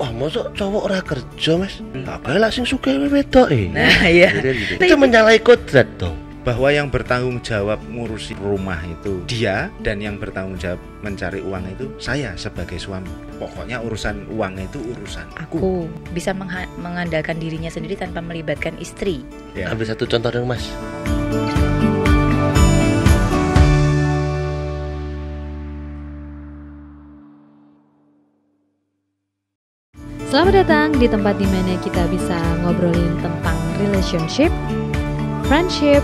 Oh, mosok cowok ora kerja, Mas? Kabeh lah sing sugih wedok Nah, iya. Gitu. Itu menyalahi kodrat dong. Bahwa yang bertanggung jawab ngurusi rumah itu dia, dan yang bertanggung jawab mencari uang itu saya sebagai suami. Pokoknya urusan uang itu urusan Aku bisa mengandalkan dirinya sendiri tanpa melibatkan istri. Ya. Ambil satu contoh dong, Mas. Selamat datang di tempat dimana kita bisa ngobrolin tentang relationship, friendship,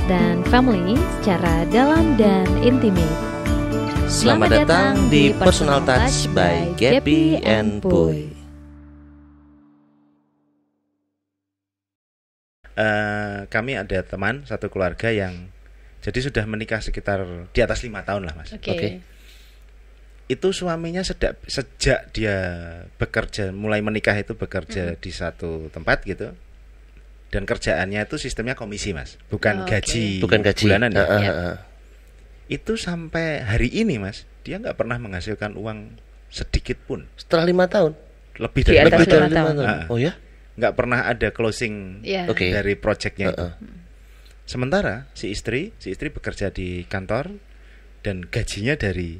dan family secara dalam dan intimate. Selamat datang di Personal Touch by Gaby and Boy. Kami ada teman satu keluarga yang jadi sudah menikah sekitar di atas 5 tahun lah, Mas. Oke. Itu suaminya sejak dia bekerja, mulai menikah itu bekerja di satu tempat gitu, dan kerjaannya itu sistemnya komisi, Mas, bukan gaji bulanan ya. Itu sampai hari ini, Mas, dia nggak pernah menghasilkan uang sedikit pun. Setelah 5 tahun? Lebih Di dari atas 5 5 tahun. tahun. Oh ya? Nggak pernah ada closing Oke. dari proyeknya itu. Sementara si istri bekerja di kantor dan gajinya dari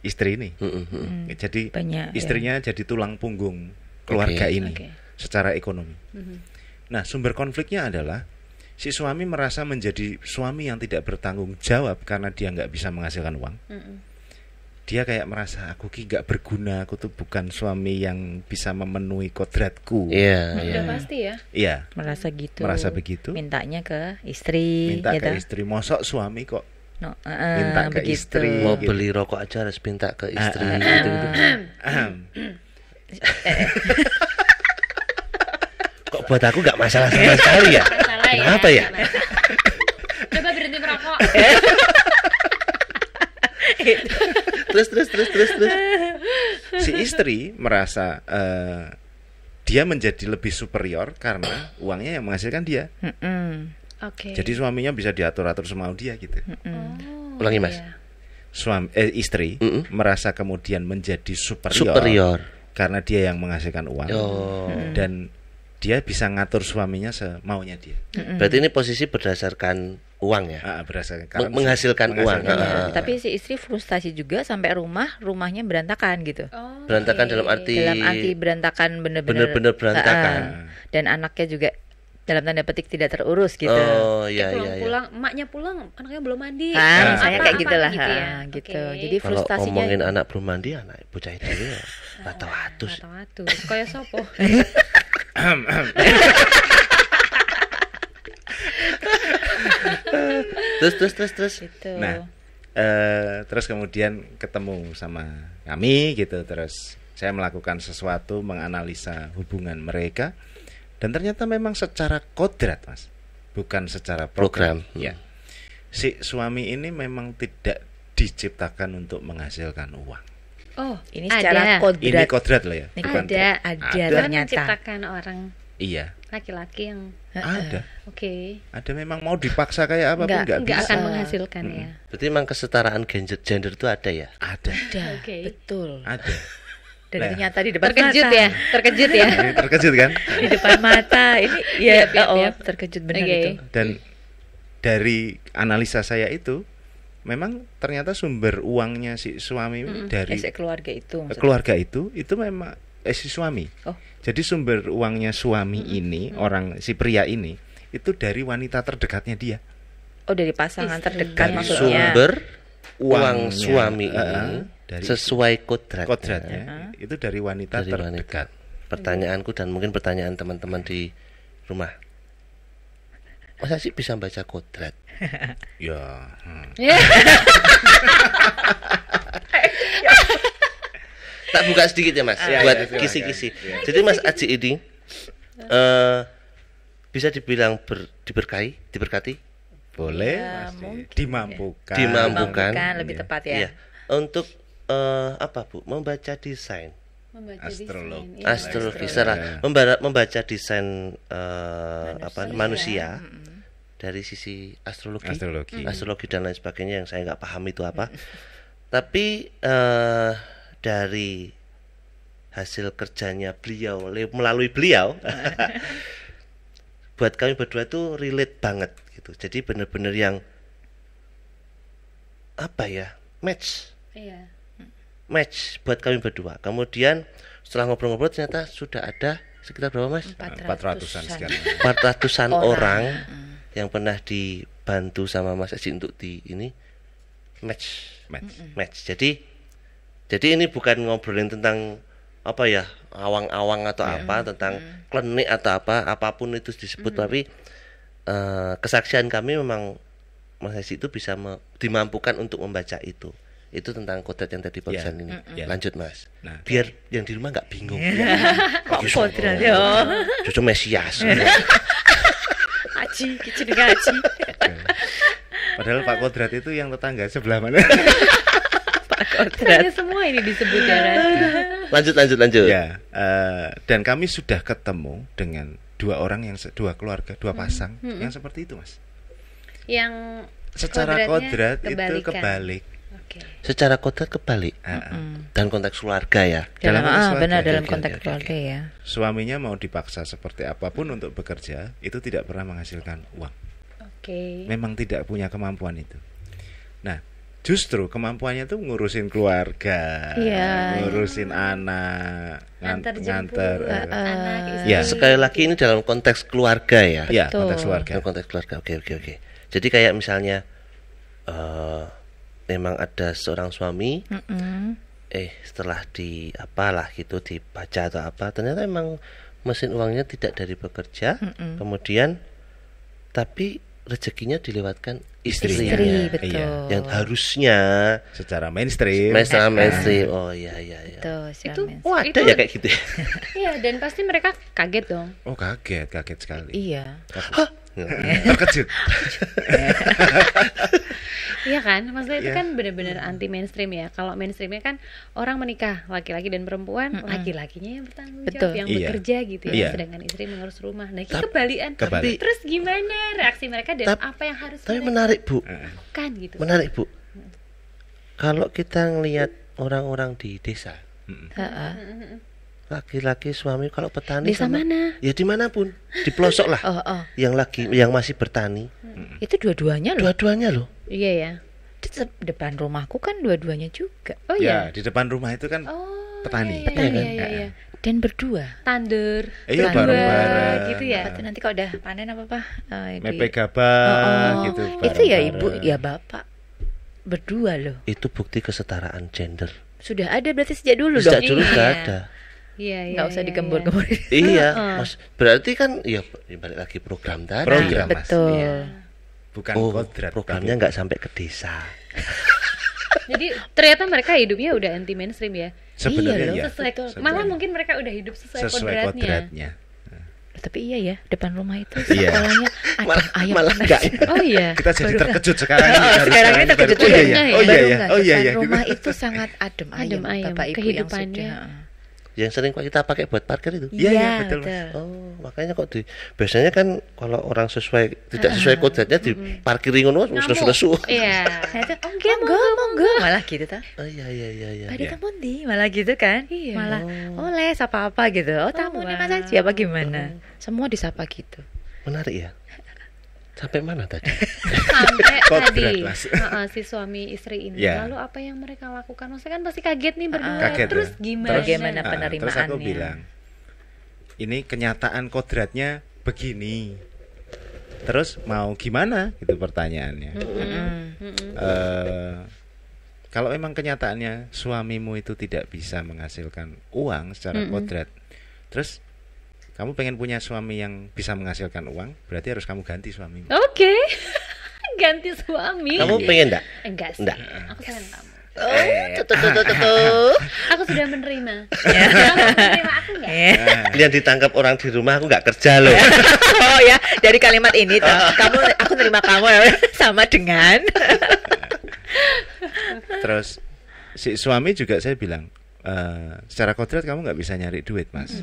istri ini. Jadi Banyak, istrinya jadi tulang punggung keluarga ini Oke. secara ekonomi. Nah, sumber konfliknya adalah si suami merasa menjadi suami yang tidak bertanggung jawab karena dia nggak bisa menghasilkan uang. Dia kayak merasa aku ki nggak berguna, aku tuh bukan suami yang bisa memenuhi kodratku. Iya, iya. Udah pasti ya. Iya, Merasa begitu. Mintanya ke istri. Minta gitu. ke istri, mosok suami kok No, minta ke begitu. istri. Mau gitu. beli rokok aja harus minta ke istri gitu-gitu. Kok buat aku nggak masalah sama sekali ya? Salah ya. Kenapa ya? Coba berhenti merokok. Terus. Si istri merasa dia menjadi lebih superior karena uangnya yang menghasilkan dia. Oke. Jadi suaminya bisa diatur-atur semau dia gitu. Ulangi, Mas. Istri merasa kemudian menjadi Superior. karena dia yang menghasilkan uang. Oh. Dan dia bisa ngatur suaminya semaunya dia. Berarti ini posisi berdasarkan uang ya? Berdasarkan karena Menghasilkan uang. Tapi si istri frustasi juga sampai rumahnya berantakan gitu. Berantakan dalam arti berantakan bener-bener bener-bener berantakan. Dan anaknya juga dalam tanda petik tidak terurus gitu. Oh iya iya. Pulang-pulang, emaknya pulang, anaknya belum mandi. Misalnya kayak Apa gitulah, gitu ya. gitu. Oke. Jadi Kalau frustasinya ngomongin anak belum mandi, anak bocah itu ya atus. Tahu-tahu. Kayak sopo. Terus. gitu. Nah, terus kemudian ketemu sama kami gitu, terus saya melakukan sesuatu, menganalisa hubungan mereka, dan ternyata memang secara kodrat, Mas, bukan secara program. Ya, si suami ini memang tidak diciptakan untuk menghasilkan uang. Oh, Ini secara kodrat. Ini kodrat loh ya. Ini bukan ada Tuhan ternyata. menciptakan orang Iya, laki-laki yang ada. oke, Ada, memang mau dipaksa kayak apapun nggak nggak bisa. akan menghasilkan ya. Berarti memang kesetaraan gender itu ada ya? Ada. Oke. Betul. Ada. Dan Nah. ternyata di depan Terkejut mata. ya, terkejut ya. Ini terkejut kan? Di depan mata. Ini ya Yap. terkejut benar Oke. itu. Dan dari analisa saya itu, memang ternyata sumber uangnya si suami dari Keluarga itu maksudnya. keluarga itu memang si suami. Oh. Jadi sumber uangnya suami ini, orang si pria ini, itu dari wanita terdekatnya dia. Oh, dari pasangan Istri. terdekat Dari maksudnya. Sumber uang Uangnya, suami ini dari sesuai kodratnya. kodratnya itu dari wanita Dari terdekat. wanita. Pertanyaanku dan mungkin pertanyaan teman-teman di rumah. Masa sih bisa baca kodrat? Ya. Tak buka sedikit ya Mas, buat silakan. kisi-kisi. Ya. Jadi Mas Aji ini bisa dibilang diberkati, Boleh, Ya, pasti. mungkin. Dimampukan. Dimampukan. Lebih tepat ya. iya, untuk apa Bu? Membaca desain, Membaca Astrologi. desain, iya. astrologi, astrologi. secara membaca desain manusia dari sisi astrologi dan lain sebagainya yang saya nggak paham itu apa. Tapi dari hasil kerjanya beliau melalui beliau. Buat kami berdua tuh relate banget gitu. Jadi benar-benar yang apa ya, match buat kami berdua. Kemudian setelah ngobrol-ngobrol ternyata sudah ada sekitar berapa Mas? 400-an sekian. 400-an orang yang pernah dibantu sama Mas Aji untuk di ini match. Jadi ini bukan ngobrolin tentang apa ya, awang-awang atau apa, tentang klinik atau apapun itu disebut, tapi kesaksian kami memang Mas Aji itu bisa dimampukan untuk membaca itu tentang kodrat yang tadi barusan ini. Lanjut Mas. Nah, biar yang di rumah nggak bingung. Kok kodrat ya? Cucu Mesias. Aji, jenenge Aji. Padahal Pak Kodrat itu yang tetangga sebelah mana? Kodrat. Semua ini disebut ya. Lanjut. Ya, dan kami sudah ketemu dengan dua keluarga, dua pasang yang seperti itu Mas. Yang Secara kodrat itu kebalik. Secara kodrat kebalik. Dan konteks keluarga ya. Dalam keluarga. konteks keluarga ya. Suaminya mau dipaksa seperti apapun untuk bekerja, itu tidak pernah menghasilkan uang. Memang tidak punya kemampuan itu. Nah, justru kemampuannya tuh ngurusin keluarga, ngurusin anak, nganter anak, ya. Sekali lagi ini dalam konteks keluarga ya. Ya, konteks keluarga. Dalam konteks keluarga. Oke. Jadi kayak misalnya memang ada seorang suami, setelah dibaca atau apa, ternyata memang mesin uangnya tidak dari bekerja, kemudian tapi rezekinya dilewatkan istrinya. Betul. Yang harusnya secara mainstream. Oh iya. Itu Ada ya kayak gitu. Iya, dan pasti mereka kaget dong. Oh, kaget sekali. Iya. Terkejut. Iya kan, maksudnya itu kan benar-benar anti mainstream ya. Kalau mainstreamnya kan orang menikah laki-laki dan perempuan, laki-lakinya yang bertanggung jawab, yang bekerja gitu ya, sedangkan istri mengurus rumah. Nah, itu kebalikan. Terus gimana reaksi mereka dan apa yang harus tapi menarik Bu. kan gitu. Menarik Bu. Kalau kita ngelihat orang-orang di desa, laki-laki suami kalau petani desa mana? Ya dimanapun, di pelosok lah. Yang masih bertani. Itu dua-duanya loh. Iya ya. Di depan rumahku kan dua-duanya juga. Oh iya. Ya, di depan rumah itu kan petani. Iya. Dan berdua. Tandur. Iya, bareng-bareng gitu ya. Nanti kalau udah panen apa mepek gabah gitu. Itu ya ibu, ya bapak. Berdua loh. Itu bukti kesetaraan gender. Sudah ada berarti sejak dulu dong. Sejak dulu sudah ada. Iya. Nggak usah digembur-gembur. Iya, Mas. Berarti kan ya balik lagi program tadi. Program, Mas. Betul. Iya. Bukan kodrat. Programnya nggak sampai ke desa. Jadi ternyata mereka hidupnya udah anti mainstream ya. Sebenarnya Malah mungkin mereka udah hidup sesuai kodratnya. Tapi iya ya, depan rumah itu Iya. sekolahnya ada ayam. Malah enggak. Oh iya. Kita jadi terkejut sekarang ini. Sekarang ini terkejut Oh juga. iya. Depan rumah itu sangat adem ayam. Bapak Ibu yang kehidupannya. sudah. Yang sering kita pakai buat parkir itu. Iya, betul. Oh, makanya kok biasanya kan kalau orang tidak sesuai kodratnya diparkiri ngono lesu-lesu. Iya. Monggo. Malah gitu ta. Oh iya. Pada kamu di malah gitu kan? Iya. Malah les apa-apa gitu. Oh, tamunya Mas Aji apa gimana? Semua disapa gitu. Menarik ya. Sampai mana tadi? Sampai Kodrat, tadi Mas. si suami istri ini. Ya. Lalu apa yang mereka lakukan? Maksudnya kan pasti kaget nih berdua. Kaget, Terus ya. gimana? Bagaimana penerimaannya? Terus aku bilang, ini kenyataan kodratnya begini. Terus mau gimana? Itu pertanyaannya. Kalau memang kenyataannya suamimu itu tidak bisa menghasilkan uang secara kodrat, terus kamu pengen punya suami yang bisa menghasilkan uang, berarti harus kamu ganti suamimu. Oke. Ganti suami. Kamu pengen enggak? Enggak sih. Enggak. Aku sayang kamu. Tuh. Aku sudah menerima. Kamu menerima aku enggak? Lihat ditangkap orang di rumah aku nggak kerja loh. Oh ya, dari kalimat ini tuh, aku nerima kamu sama dengan. Terus si suami juga saya bilang, secara kodrat kamu nggak bisa nyari duit, Mas.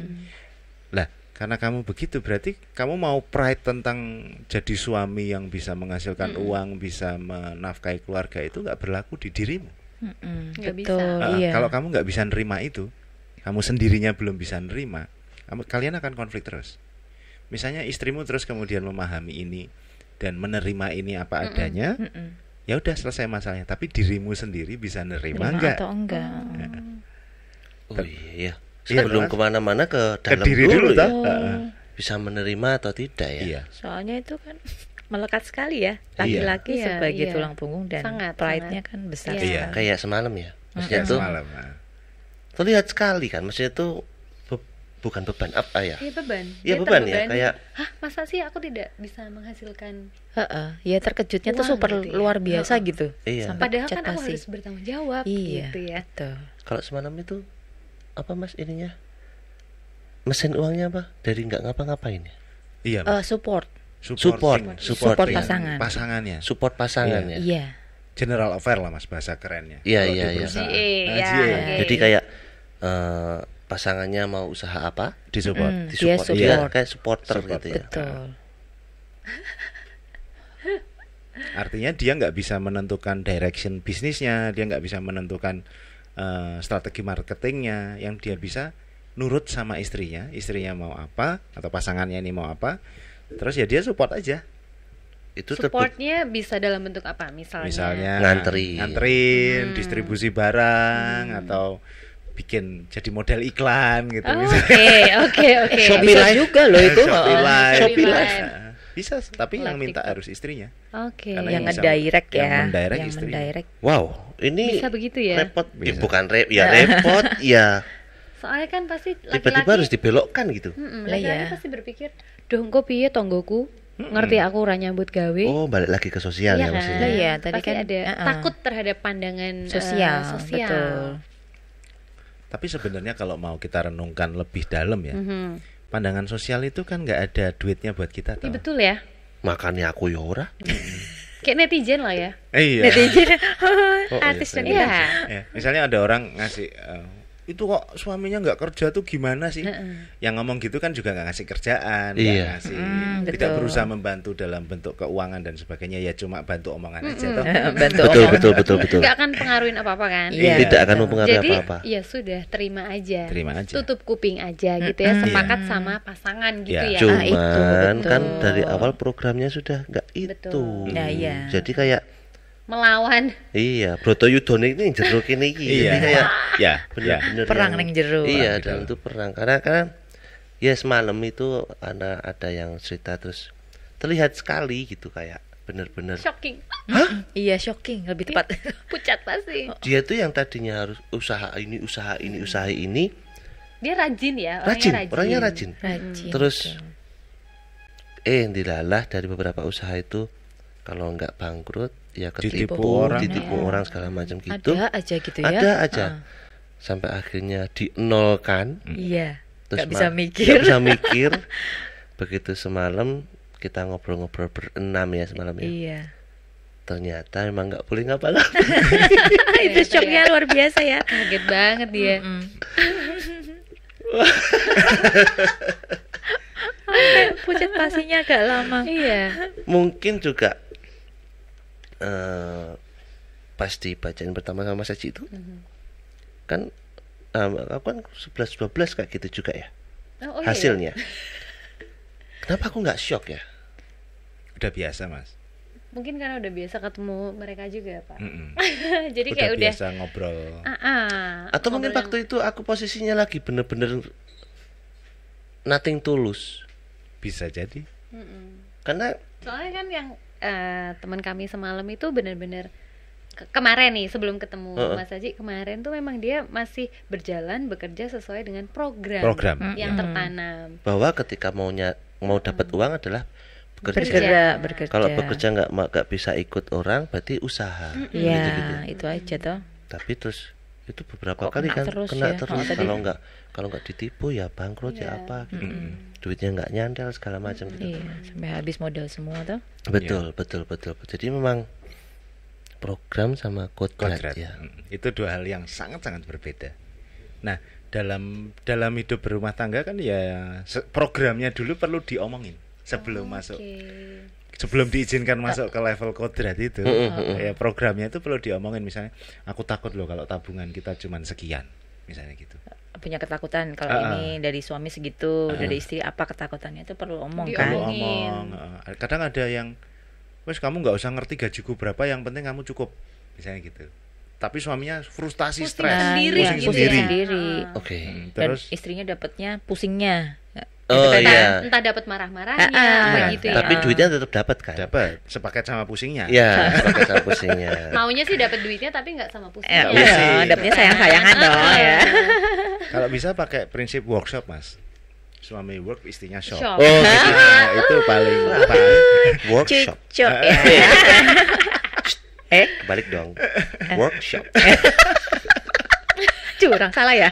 Lah, karena kamu begitu berarti kamu mau pride tentang jadi suami yang bisa menghasilkan uang, bisa menafkahi keluarga, itu nggak berlaku di dirimu. Nggak Betul, bisa. iya. Kalau kamu nggak bisa nerima itu, kamu sendirinya belum bisa nerima, kalian akan konflik terus. Misalnya istrimu terus kemudian memahami ini dan menerima ini apa adanya, ya udah selesai masalahnya. Tapi dirimu sendiri bisa nerima enggak? Atau enggak? Oh iya. Sebelum kemana-mana ke dalam diri dulu ya. Bisa menerima atau tidak ya? Iya. Soalnya itu kan melekat sekali ya, laki-laki sebagai tulang punggung dan pride-nya kan besar. Iya. Kayak semalam ya. Maksudnya tuh terlihat sekali kan, maksudnya tuh bukan beban apa ya? Iya beban. Iya beban ya, kayak masa sih aku tidak bisa menghasilkan? Ya terkejutnya tuh super gitu luar biasa gitu. Iya. Padahal kan aku harus bertanggung jawab gitu ya. Kalau semalam itu apa Mas ininya? Mesin uangnya apa? Dari nggak ngapa-ngapain ya? Iya. Support pasangan. Pasangannya. Support pasangannya. Iya. General affair lah Mas bahasa kerennya. Iya. Jadi kayak pasangannya mau usaha apa? Disupport. Dia support. Kayak supporter gitu ya. Betul. Artinya dia nggak bisa menentukan direction bisnisnya, dia nggak bisa menentukan strategi marketingnya. Yang dia bisa nurut sama istrinya mau apa atau pasangannya ini mau apa, terus ya dia support aja. Itu supportnya bisa dalam bentuk apa? Misalnya nganterin distribusi barang atau bikin jadi model iklan gitu. Oke. Shopee Live juga loh itu. Shopee Live. Bisa, tapi yang minta harus istrinya. Oke. Yang ngedirect ya. Yang mendirect istrinya. Wow, ini bisa begitu ya. Repot. Bukan repot ya. Soalnya kan pasti laki-laki tiba-tiba harus dibelokkan gitu. Laki-laki pasti berpikir, "Duh, kok piye tonggoku? Ngerti aku ora nyambut gawe." Oh, balik lagi ke sosial ya maksudnya. Iya, tadi pasti kan ada takut terhadap pandangan sosial. Betul. Tapi sebenarnya kalau mau kita renungkan lebih dalam ya, pandangan sosial itu kan nggak ada duitnya buat kita. Iya betul ya. Makanya aku ya ora. Kayak netizen lah ya. Iya. Netizen. Artis dan misalnya ada orang ngasih itu kok suaminya nggak kerja tuh gimana sih? Yang ngomong gitu kan juga nggak ngasih kerjaan, nggak ngasih, tidak berusaha membantu dalam bentuk keuangan dan sebagainya, ya cuma bantu omongan aja toh. Betul. Nggak akan pengaruhin apa-apa kan? Tidak akan mempengaruhi apa-apa. Jadi ya sudah, terima aja. Aja. Tutup kuping aja gitu ya, sepakat sama pasangan gitu ya. Cuman kan dari awal programnya sudah nggak itu. Jadi kayak melawan. Iya, Broto Yudone ini jeruk ini. Iya. Kayak bener-bener perang ning jeruk. Iya, dan itu perang karena ya semalam itu ada yang cerita terus terlihat sekali gitu kayak bener-bener shocking. Hah? Iya, shocking lebih tepat. Pucat pasti. Dia tuh yang tadinya harus usaha ini. Dia rajin ya, orangnya rajin. Terus dilalah dari beberapa usaha itu kalau nggak bangkrut ya ditipu orang segala macam gitu. Ada aja gitu ya. Ada aja. Sampai akhirnya dienolkan. Iya. Terus nggak bisa mikir. Begitu semalam kita ngobrol-ngobrol berenam ya semalam ya. Iya. Ternyata memang nggak boleh ngapa-ngapa. Itu shocknya luar biasa ya. Kaget banget dia. Pucat pastinya agak lama. Iya. Mungkin juga pas dibacain pertama sama Mas Haji itu kan aku kan 11-12 kayak gitu juga ya hasilnya. Kenapa aku nggak shock ya? Udah biasa Mas. Mungkin karena udah biasa ketemu mereka juga Pak. Jadi kayak udah biasa ngobrol. Atau mungkin waktu itu aku posisinya lagi bener-bener nothing tulus. Bisa jadi. Karena soalnya kan yang teman kami semalam itu benar-benar kemarin nih sebelum ketemu Mas Haji kemarin tuh memang dia masih berjalan bekerja sesuai dengan program yang tertanam. Bahwa ketika mau dapat uang adalah bekerja. Kalau bekerja nggak bisa ikut orang berarti usaha. Iya, itu aja toh. Tapi terus itu beberapa kali kan kena terus kalau nggak ditipu ya bangkrut ya apa gitu. Duitnya nggak nyandel segala macam gitu. Iya, sampai habis modal semua tuh. Betul. Jadi memang program sama kodrat ya. Itu dua hal yang sangat-sangat berbeda. Nah, dalam hidup berumah tangga kan ya programnya dulu perlu diomongin sebelum masuk. Sebelum diizinkan masuk ke level kodrat itu, ya programnya itu perlu diomongin, misalnya aku takut loh kalau tabungan kita cuma sekian, misalnya gitu. punya ketakutan kalau ini dari suami segitu, dari istri apa ketakutannya, itu perlu omong kan. Perlu omong. Kadang ada yang wes kamu nggak usah ngerti gajiku berapa, yang penting kamu cukup, misalnya gitu. Tapi suaminya frustasi, stres, pusing sendiri. Oke. Terus dan istrinya dapatnya pusingnya. Entah dapat marah-marahnya gitu ya. Tapi duitnya tetap dapat kan? Dapat, sepaket sama pusingnya. Iya, sepaket sama pusingnya. Maunya sih dapat duitnya tapi nggak sama pusingnya. Dapatnya sayang-sayangan dong ya. Kalau bisa pakai prinsip workshop, Mas. Suami work, istrinya shop. Itu paling workshop. Ya. Balik dong. Workshop. Curang, salah ya.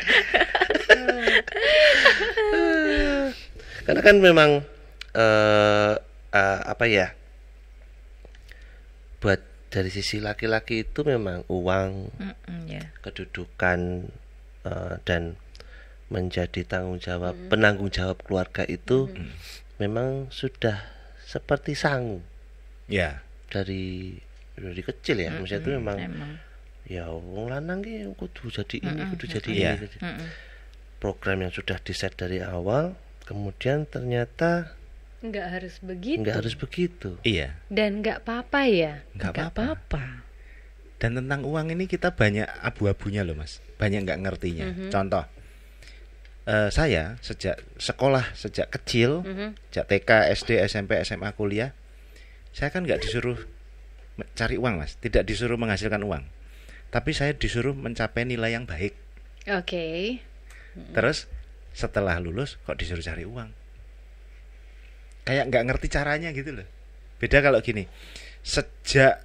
Karena kan memang buat dari sisi laki-laki itu memang uang, kedudukan dan menjadi tanggung jawab, penanggung jawab keluarga itu memang sudah seperti sangu. Ya. Dari kecil ya, maksudnya itu memang. Ya wong lanang ki kudu jadi ini, kudu jadi ini. Program yang sudah diset dari awal, kemudian ternyata nggak harus begitu. Iya. Dan nggak apa-apa ya. Nggak apa-apa. Dan tentang uang ini kita banyak abu-abunya loh, Mas. Banyak nggak ngertinya. Contoh, saya sejak kecil, sejak TK, SD, SMP, SMA, kuliah, saya kan nggak disuruh cari uang, Mas. Tidak disuruh menghasilkan uang. Tapi saya disuruh mencapai nilai yang baik. Oke. Terus setelah lulus kok disuruh cari uang, kayak nggak ngerti caranya gitu loh. Beda kalau gini, sejak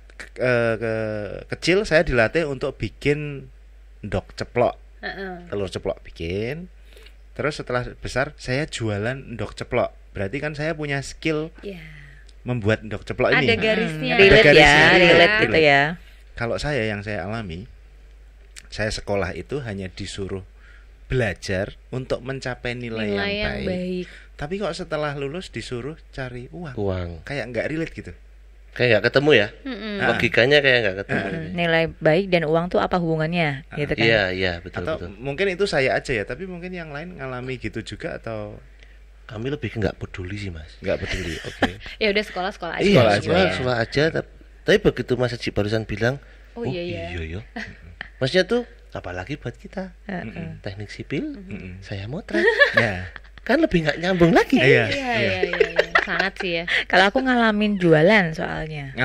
kecil saya dilatih untuk bikin endok ceplok, telur ceplok bikin. Terus setelah besar saya jualan endok ceplok. Berarti kan saya punya skill membuat endok ceplok ini. Ada garisnya. Relate gitu ya. Kalau yang saya alami, saya sekolah itu hanya disuruh belajar untuk mencapai nilai yang baik. Tapi kok setelah lulus disuruh cari uang. Kayak nggak relate gitu. Kayak nggak ketemu ya. Logikanya kayak nggak ketemu. Nilai baik dan uang tuh apa hubungannya? Gitu kan? Iya betul. Atau mungkin itu saya aja ya, tapi mungkin yang lain ngalami gitu juga atau kami lebih nggak peduli sih, Mas. Nggak peduli. Oke. Ya udah sekolah aja. Sekolah aja. Tapi begitu Mas Haji barusan bilang, iya. Maksudnya tuh apalagi buat kita teknik sipil, saya motret, kan lebih nggak nyambung lagi. Iya. Sangat sih ya. Kalau aku ngalamin jualan soalnya.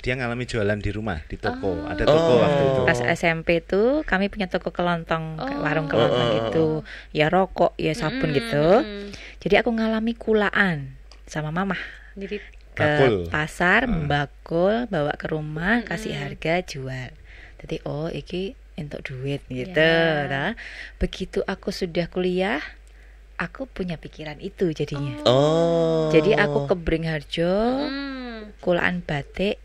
Dia ngalamin jualan di rumah, di toko. Ada toko waktu itu. Pas SMP tuh kami punya toko kelontong, warung kelontong gitu. Ya rokok, ya sabun gitu. Jadi aku ngalami kulaan sama mama. Jadi ke pasar, membakul, bawa ke rumah, kasih harga, jual. Jadi iki untuk duit gitu. Nah, begitu aku sudah kuliah, aku punya pikiran itu jadinya. Jadi aku ke Bringharjo, kulaan batik,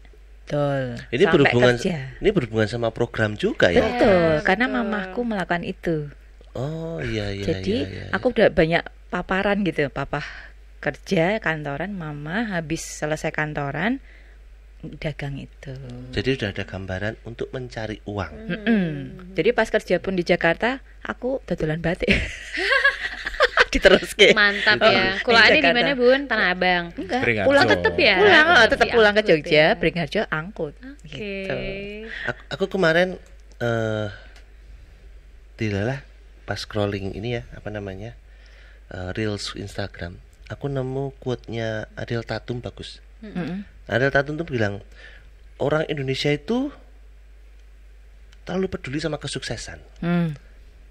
dol. Ini berhubungan sama program juga ya. Betul, karena mamaku melakukan itu. Iya. Jadi aku udah banyak paparan gitu, papa kerja kantoran, mama habis selesai kantoran dagang itu. Jadi udah ada gambaran untuk mencari uang. Jadi pas kerja pun di Jakarta, aku dodolan batik. Diteruske. Mantap ya. Kulaannya di mana, Bun? Tanah Abang. Enggak. Pulang tetap ya. Tetap pulang ke Jogja, Bringharjo angkut. Gitu. Aku kemarin dilalah pas scrolling ini ya, Reels Instagram. Aku nemu quote-nya Ariel Tatum bagus. Ariel Tatum tuh bilang, orang Indonesia itu terlalu peduli sama kesuksesan,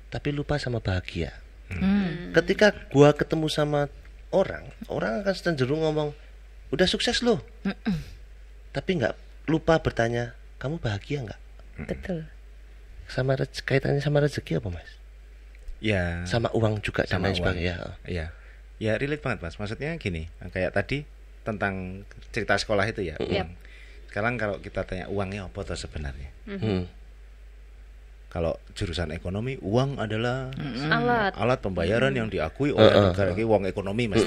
tapi lupa sama bahagia. Ketika gua ketemu sama orang akan cenderung ngomong, udah sukses loh, tapi nggak lupa bertanya, kamu bahagia nggak? Betul. Kaitannya sama rezeki apa, Mas? Ya. Sama uang juga dan lain sebagainya. Iya. Ya relate banget, Mas. Maksudnya gini, kayak tadi tentang cerita sekolah itu ya. Sekarang kalau kita tanya uangnya apa tuh sebenarnya? Kalau jurusan ekonomi, uang adalah alat pembayaran yang diakui oleh negara, uang ekonomi Mas.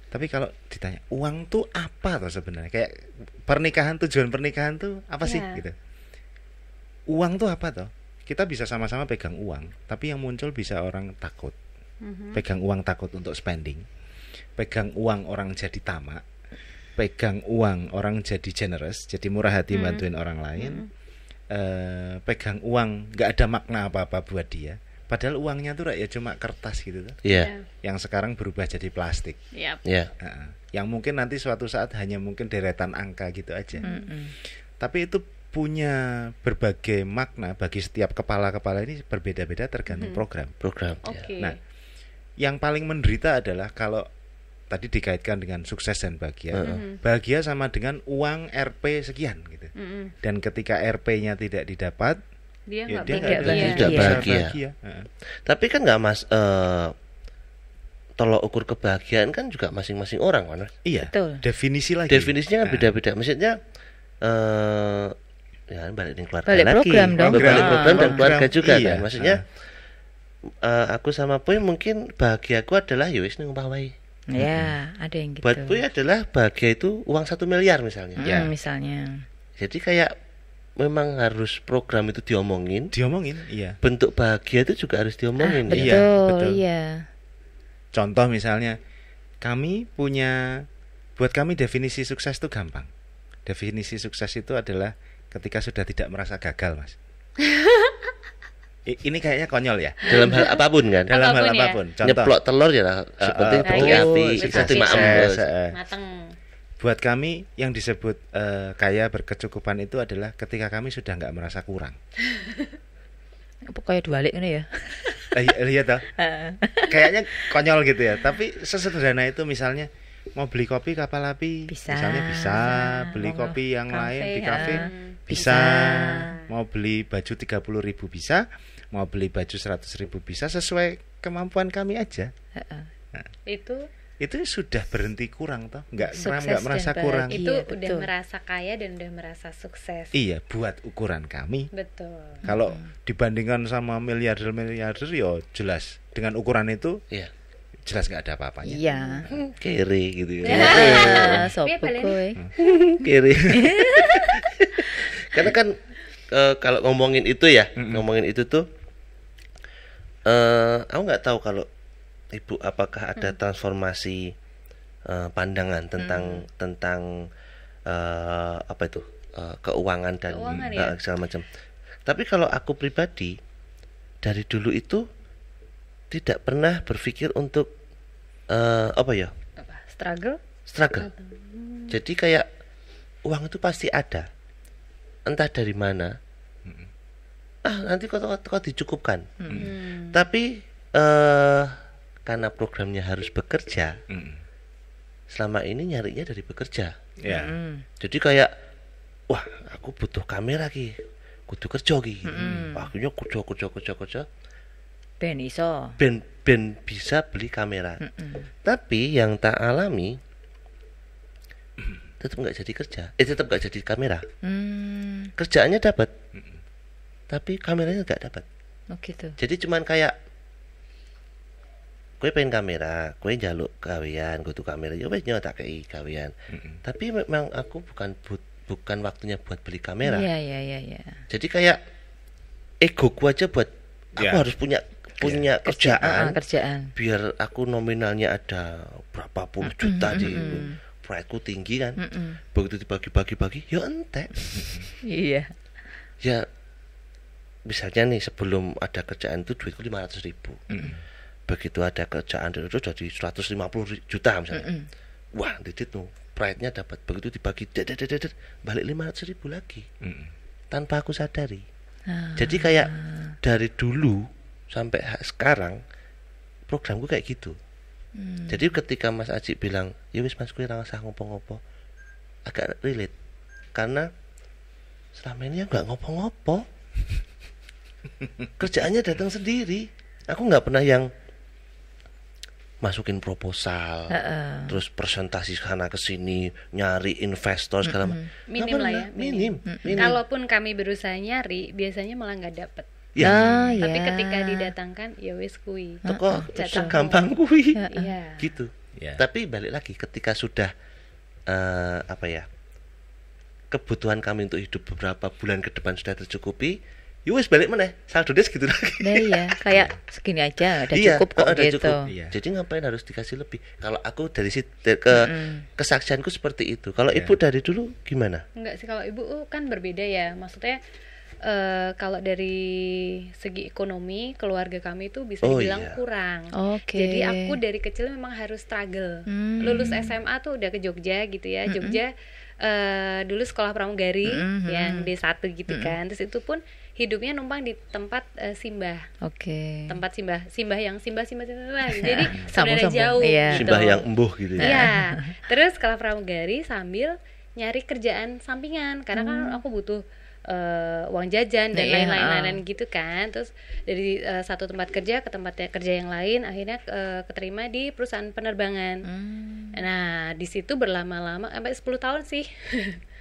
Tapi kalau ditanya uang tuh apa tuh sebenarnya? Kayak pernikahan, tujuan pernikahan tuh apa sih gitu? Uang tuh apa tuh? kita bisa sama-sama pegang uang, tapi yang muncul bisa orang takut. Pegang uang takut untuk spending. Pegang uang orang jadi tamak. Pegang uang orang jadi generous, jadi murah hati bantuin orang lain. Pegang uang nggak ada makna apa-apa buat dia. Padahal uangnya tuh ya cuma kertas gitu tuh. Yang sekarang berubah jadi plastik. Yang mungkin nanti suatu saat hanya mungkin deretan angka gitu aja. Tapi itu punya berbagai makna bagi setiap kepala-kepala ini berbeda-beda tergantung program. Okay. Nah, yang paling menderita adalah kalau tadi dikaitkan dengan sukses dan bahagia. Bahagia sama dengan uang RP sekian gitu. Dan ketika RP-nya tidak didapat, dia tidak bahagia. Tapi kan nggak tolok ukur kebahagiaan kan juga masing-masing orang kan? Iya. Betul. Definisinya kan beda-beda. Maksudnya ya balik keluarga balik lagi. Program dong. Balik program dan keluarga juga iya. kan. Maksudnya aku sama Puy mungkin bahagiaku adalah ya wis ning omah wae. Ya, ada yang gitu. Buat Puy adalah bahagia itu uang 1 miliar misalnya. Misalnya. Jadi kayak memang harus program itu diomongin, iya. Bentuk bahagia itu juga harus diomongin. Betul. Contoh misalnya, buat kami definisi sukses itu gampang. Definisi sukses itu adalah ketika sudah tidak merasa gagal, Mas. Ini kayaknya konyol ya. Dalam hal apapun kan? Dalam hal apapun. Contoh, nyeplok telur ya seperti seperti mateng. Buat kami yang disebut kaya berkecukupan itu adalah ketika kami sudah nggak merasa kurang. Apa kayak dibalik ini ya? Iya toh. Kayaknya konyol gitu ya. Tapi sesederhana itu misalnya mau beli kopi kapal api, misalnya bisa. Beli kopi yang lain di kafe bisa. Mau beli baju 30.000 bisa. Mau beli baju 100.000 bisa, sesuai kemampuan kami aja. Itu sudah berhenti kurang toh, nggak merasa kurang. Itu udah merasa kaya dan udah merasa sukses. Iya, buat ukuran kami. Betul. Kalau dibandingkan sama miliarder yo jelas dengan ukuran itu, jelas nggak ada apa-apanya. Iya. Kere gitu ya. Sopo kowe. Kere. Karena kan kalau ngomongin itu tuh, aku nggak tahu kalau Ibu apakah ada transformasi pandangan tentang apa itu keuangan dan segala macam. Tapi kalau aku pribadi dari dulu itu tidak pernah berpikir untuk struggle. Jadi kayak uang itu pasti ada, entah dari mana. Nanti kau dicukupkan. Tapi karena programnya harus bekerja, selama ini nyarinya dari bekerja. Jadi kayak, wah aku butuh kamera ki, kudu kerja ki. Akhirnya kerja. Ben bisa beli kamera. Tapi yang tak alami, tetap nggak jadi kerja. Tetap nggak jadi kamera. Kerjaannya dapat, tapi kameranya nggak dapat. Gitu. Jadi cuman kayak kowe pengen kamera, kowe njaluk gawean, kudu kamera, ya wis tak kei gawean. Tapi memang aku bukan waktunya buat beli kamera. Iya. Jadi kayak egoku aja buat aku harus punya kerjaan. Biar aku nominalnya ada berapa puluh juta di pride-ku tinggi kan. Begitu dibagi-bagi ya entek. Iya. Ya misalnya nih sebelum ada kerjaan itu duitku 500.000. Begitu ada kerjaan itu jadi 150 juta misalnya. Wah, didit tuh pride-nya dapat. Begitu dibagi balik 500.000 lagi. Tanpa aku sadari. Jadi kayak dari dulu sampai sekarang programku kayak gitu. Jadi ketika Mas Aji bilang, "Ya wis Mas kuwi ora usah ngopo-ngopo." Agak relate. Karena selama ini enggak ngopo-ngopo. Kerjaannya datang sendiri. Aku enggak pernah yang masukin proposal, terus presentasi sana ke sini, nyari investor segala macam. Minim lah ya. Minim. Kalaupun kami berusaha nyari, biasanya malah nggak dapet. Tapi ketika didatangkan, ya wis kui. Toko gampang kui. Gitu. Tapi balik lagi ketika sudah kebutuhan kami untuk hidup beberapa bulan ke depan sudah tercukupi, ya wis balik meneh, saldo dia segitu lagi. Nah iya, kayak segini aja, iya, cukup kok ada gitu. Cukup. Iya. Jadi ngapain harus dikasih lebih? Kalau aku dari kesaksianku seperti itu. Kalau ibu dari dulu gimana? Enggak sih, kalau ibu kan berbeda ya. Maksudnya kalau dari segi ekonomi keluarga kami itu bisa dibilang kurang. Jadi aku dari kecil memang harus struggle. Lulus SMA tuh udah ke Jogja gitu ya. Jogja dulu sekolah pramugari yang D1 gitu kan. Terus itu pun hidupnya numpang di tempat simbah. Tempat simbah yang simbah. Jadi saudara jauh. Iya. Simbah yang embuh gitu ya. Iya. Terus sekolah pramugari sambil nyari kerjaan sampingan karena kan aku butuh uang jajan dan lain-lain gitu kan. Terus dari satu tempat kerja ke tempat kerja yang lain, akhirnya keterima di perusahaan penerbangan. Nah di situ berlama-lama sampai 10 tahun sih.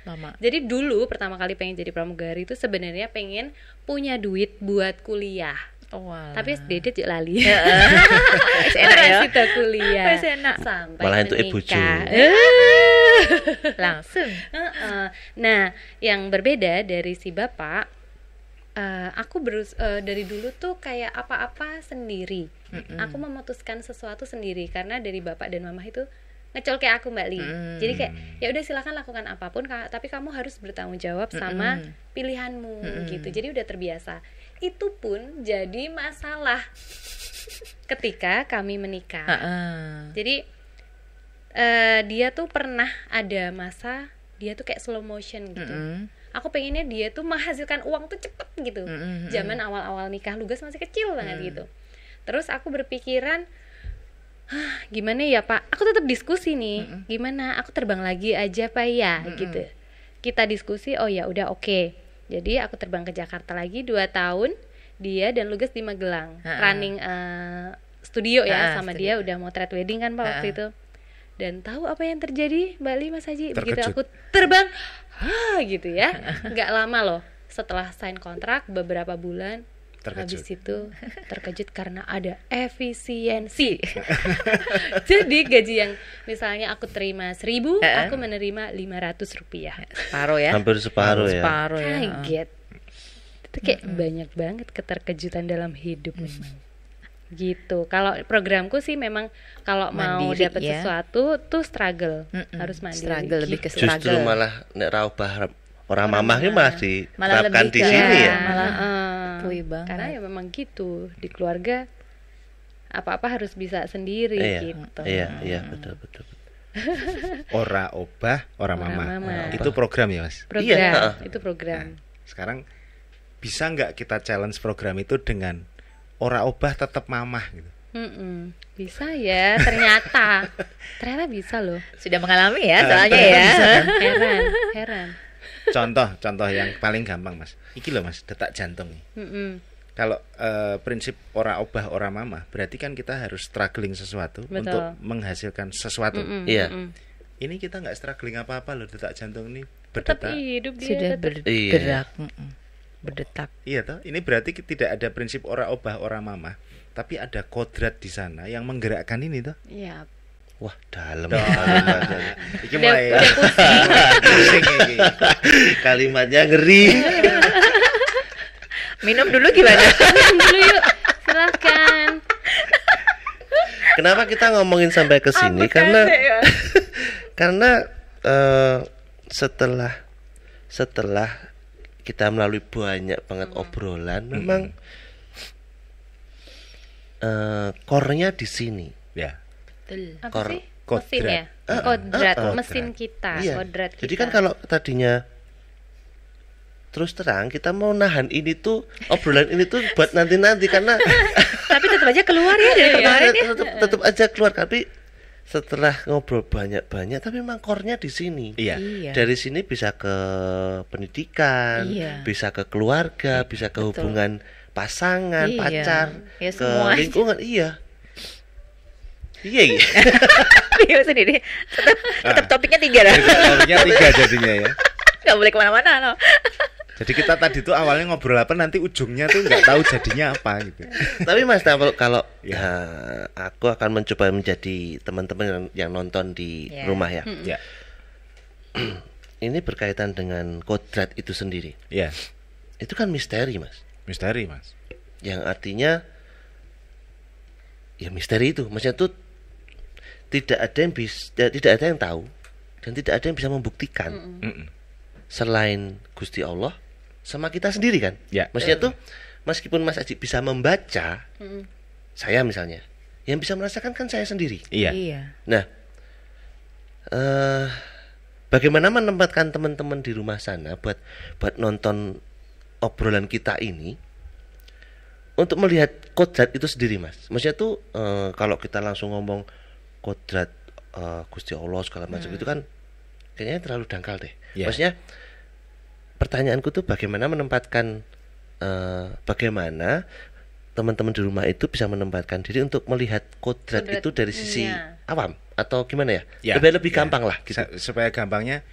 Lama. Jadi dulu pertama kali pengen jadi pramugari itu sebenarnya pengen punya duit buat kuliah. Tapi dedet juk lali. Enak ya. Kita kuliah. Sampai malah itu ibu langsung. Nah, yang berbeda dari si bapak, aku dari dulu tuh kayak apa-apa sendiri. Aku memutuskan sesuatu sendiri karena dari bapak dan mama itu ngecol kayak aku Mbak Li. Jadi kayak ya udah silakan lakukan apapun, tapi kamu harus bertanggung jawab sama pilihanmu gitu. Jadi udah terbiasa. Itu pun jadi masalah ketika kami menikah. Jadi dia tuh pernah ada masa dia tuh kayak slow motion gitu. Aku pengennya dia tuh menghasilkan uang tuh cepet gitu. Zaman awal-awal nikah, Lugas masih kecil banget gitu. Terus aku berpikiran, gimana ya Pak? Aku tetap diskusi nih. Gimana? Aku terbang lagi aja Pak ya gitu. Kita diskusi, oh ya udah oke. Jadi aku terbang ke Jakarta lagi 2 tahun. Dia dan Lugas di Magelang, running studio ya sama studio. Dia udah mau thread wedding kan Pak waktu itu. Dan tahu apa yang terjadi Mbak Li, Mas Haji? Begitu aku terbang, gitu ya. Nggak lama loh. Setelah sign kontrak beberapa bulan, habis itu terkejut karena ada efisiensi. Jadi gaji yang misalnya aku terima 1.000, aku menerima 500 rupiah. Separuh ya. Hampir separuh ya. Kaget. Itu kayak banyak banget keterkejutan dalam hidup memang. Gitu. Kalau programku sih memang kalau mau dapat sesuatu tuh struggle, harus mandiri. Struggle lebih ke struggle. Justru malah nek ra ubah orang mamah ini malah diterapkan di sini ya. Karena ya memang gitu, di keluarga apa-apa harus bisa sendiri gitu. Iya, betul. Ora obah, ora mamah. Itu program ya, Mas? Program, itu program. Nah, sekarang bisa nggak kita challenge program itu dengan ora obah tetap mamah gitu? Bisa ya, ternyata bisa loh. Sudah mengalami ya soalnya ya. Kan? Heran. Contoh yang paling gampang Mas, iki loh Mas, detak jantung nih. Kalau prinsip ora obah ora mamah, berarti kan kita harus struggling sesuatu. Betul. Untuk menghasilkan sesuatu. Iya. Ini kita nggak struggling apa-apa loh, detak jantung ini berdetak. Tetap hidup dia. Sudah bergerak. Berdetak. Iya toh, ini berarti tidak ada prinsip ora obah ora mamah, tapi ada kodrat di sana yang menggerakkan ini toh. Iya. Wah, dalam. Iki mulai pusing iki. Kalimatnya ngeri. Minum dulu gimana? Minum dulu yuk. Silakan. Kenapa kita ngomongin sampai ke sini? Karena setelah kita melalui banyak banget obrolan, memang core-nya di sini. Ya. Apa sih? Mesin ya? Kodrat, mesin kita. Iya. Kodrat kita. Jadi kan kalau tadinya terus terang kita mau nahan ini tuh, obrolan ini tuh buat nanti karena tapi tetap aja keluar ya dari kemarin ya. Tetap aja keluar, tapi setelah ngobrol banyak tapi memang core-nya di sini. Iya. Dari sini bisa ke pendidikan, bisa ke keluarga, bisa ke hubungan pasangan, pacar, ya, ke lingkungan. Iya. Bingung sendiri. Tetap topiknya 3 lah. Topiknya 3 jadinya ya. Gak boleh kemana-mana loh. Jadi kita tadi tuh awalnya ngobrol apa, nanti ujungnya tuh nggak tahu jadinya apa gitu. Tapi Mas, kalau aku akan mencoba menjadi teman-teman yang nonton di rumah ya. Ini berkaitan dengan kodrat itu sendiri. Iya. Itu kan misteri Mas. Misteri, Mas. Yang artinya ya misteri itu, maksudnya tuh tidak ada yang tahu dan tidak ada yang bisa membuktikan selain Gusti Allah sama kita sendiri kan. Ya. Maksudnya tuh meskipun Mas Aji bisa membaca, saya misalnya yang bisa merasakan kan saya sendiri. Iya. Nah, bagaimana menempatkan teman-teman di rumah sana buat nonton obrolan kita ini untuk melihat kodrat itu sendiri, Mas. Maksudnya tuh kalau kita langsung ngomong kodrat Gusti Allah segala macam itu kan kayaknya terlalu dangkal deh. Maksudnya pertanyaanku tuh bagaimana menempatkan bagaimana teman-teman di rumah itu bisa menempatkan diri untuk melihat kodrat itu dari sisi awam atau gimana ya? Lebih gampang lah gitu. Supaya gampangnya